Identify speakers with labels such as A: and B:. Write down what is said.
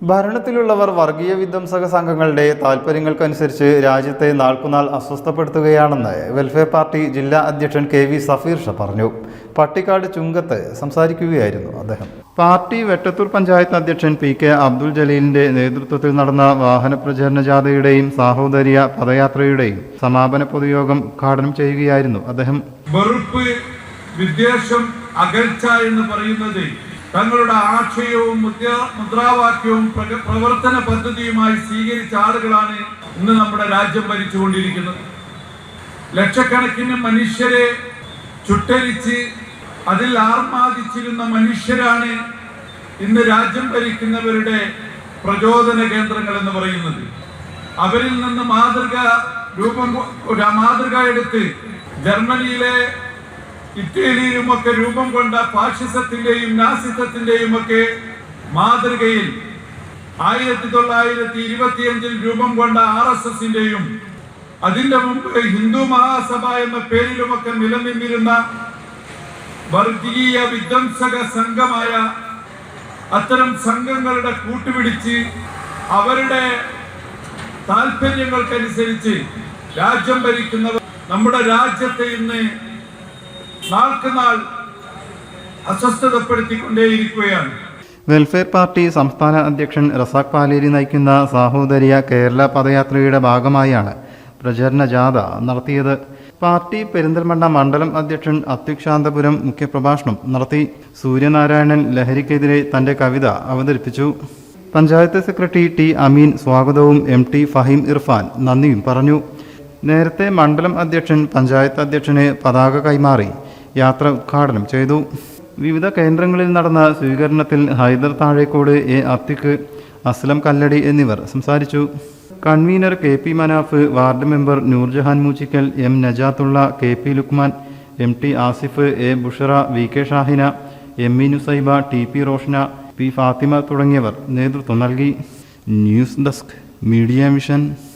A: ഭരണത്തിലുള്ളവർ വർഗീയ വിധ്വംസക സംഘങ്ങളുടെ താൽപ്പര്യങ്ങൾക്കനുസരിച്ച് രാജ്യത്തെ നാൾക്കുനാൾ അസ്വസ്ഥപ്പെടുത്തുകയാണെന്ന് വെൽഫെയർ പാർട്ടി ജില്ലാ അധ്യക്ഷൻ കെ.വി. സഫീർ ഷാ പറഞ്ഞു. പട്ടിക്കാട് ചുങ്കത്ത് സംസാരിക്കുകയായിരുന്നു അദ്ദേഹം. പാർട്ടി വെട്ടത്തൂർ പഞ്ചായത്ത് അധ്യക്ഷൻ പി.കെ. അബ്ദുൽ ജലീലിന്റെ നേതൃത്വത്തിൽ നടന്ന വാഹന പ്രചരണ ജാഥയുടെയും സാഹോദര്യ പദയാത്രയുടെയും സമാപന പൊതുയോഗം ഉദ്ഘാടനം ചെയ്യുകയായിരുന്നു അദ്ദേഹം.
B: വെറുപ്പ്, വിദ്വേഷം, അകൽച്ച എന്ന് പറയുന്നത് തങ്ങളുടെ ആശയവും മുദ്രാവാക്യവും പ്രവർത്തന പദ്ധതിയുമായി സ്വീകരിച്ച ആളുകളാണ് ഇന്ന് നമ്മുടെ രാജ്യം ഭരിച്ചുകൊണ്ടിരിക്കുന്നത്. ലക്ഷക്കണക്കിന് മനുഷ്യരെ ചുട്ടരിച്ച് അതിൽ ആർമാദിച്ചിരുന്ന മനുഷ്യരാണ് ഇന്ന് രാജ്യം ഭരിക്കുന്നവരുടെ പ്രചോദന കേന്ദ്രങ്ങൾ എന്ന് പറയുന്നത്. അവരിൽ നിന്ന് മാതൃക എടുത്ത് ജർമ്മനിയിലെ ഇറ്റലിയിലുമൊക്കെ രൂപം കൊണ്ട ഫാഷിസത്തിന്റെയും നാസിസത്തിന്റെയും ഒക്കെ മാതൃകയിൽ 1925 രൂപം കൊണ്ട RSSന്റെയും അതിന്റെ മുമ്പ് ഹിന്ദു മഹാസഭ എന്ന പേരിലുമൊക്കെ നിലനിന്നിരുന്ന വർഗീയ വിധ്വംസക സംഘമായ അത്തരം സംഘങ്ങളുടെ കൂട്ടുപിടിച്ച് അവരുടെ താല്പര്യങ്ങൾക്കനുസരിച്ച് രാജ്യം ഭരിക്കുന്നവർ നമ്മുടെ രാജ്യത്തെ ഇന്ന് നാൾക്കുനാൾ അസ്വസ്ഥതപ്പെടുത്തിക്കൊണ്ടേയിരിക്കുകയാണ്.
A: വെൽഫെയർ പാർട്ടി സംസ്ഥാന അധ്യക്ഷൻ റസാഖ് പാലേരി നയിക്കുന്ന സാഹോദര്യ കേരള പദയാത്രയുടെ ഭാഗമായാണ് പ്രചരണ ജാഥ നടത്തിയത്. പാർട്ടി പെരിന്തൽമണ്ണ മണ്ഡലം അധ്യക്ഷൻ അത്വിക് ശാന്തപുരം മുഖ്യപ്രഭാഷണം നടത്തി. സൂര്യനാരായണൻ ലഹരിക്കെതിരെ തന്റെ കവിത അവതരിപ്പിച്ചു. പഞ്ചായത്ത് സെക്രട്ടറി ടി അമീൻ സ്വാഗതവും MT ഫഹീം ഇർഫാൻ നന്ദിയും പറഞ്ഞു. നേരത്തെ മണ്ഡലം അധ്യക്ഷൻ പഞ്ചായത്ത് അധ്യക്ഷന് പതാക കൈമാറി യാത്ര ഉദ്ഘാടനം ചെയ്തു. വിവിധ കേന്ദ്രങ്ങളിൽ നടന്ന സ്വീകരണത്തിൽ ഹൈദർ താഴേക്കോട്, അത്തിക്ക്, അസ്ലം കല്ലടി എന്നിവർ സംസാരിച്ചു. Convener KP Manaf, ward member Noorjahan Moochikkal, M Najathulla, KP Lukman, MT Asif, Bushara, VK Shahina, ME Nusaiba, TP Roshna, P Fathima തുടങ്ങിയവർ നേതൃത്വം നൽകി. News desk, Media mission.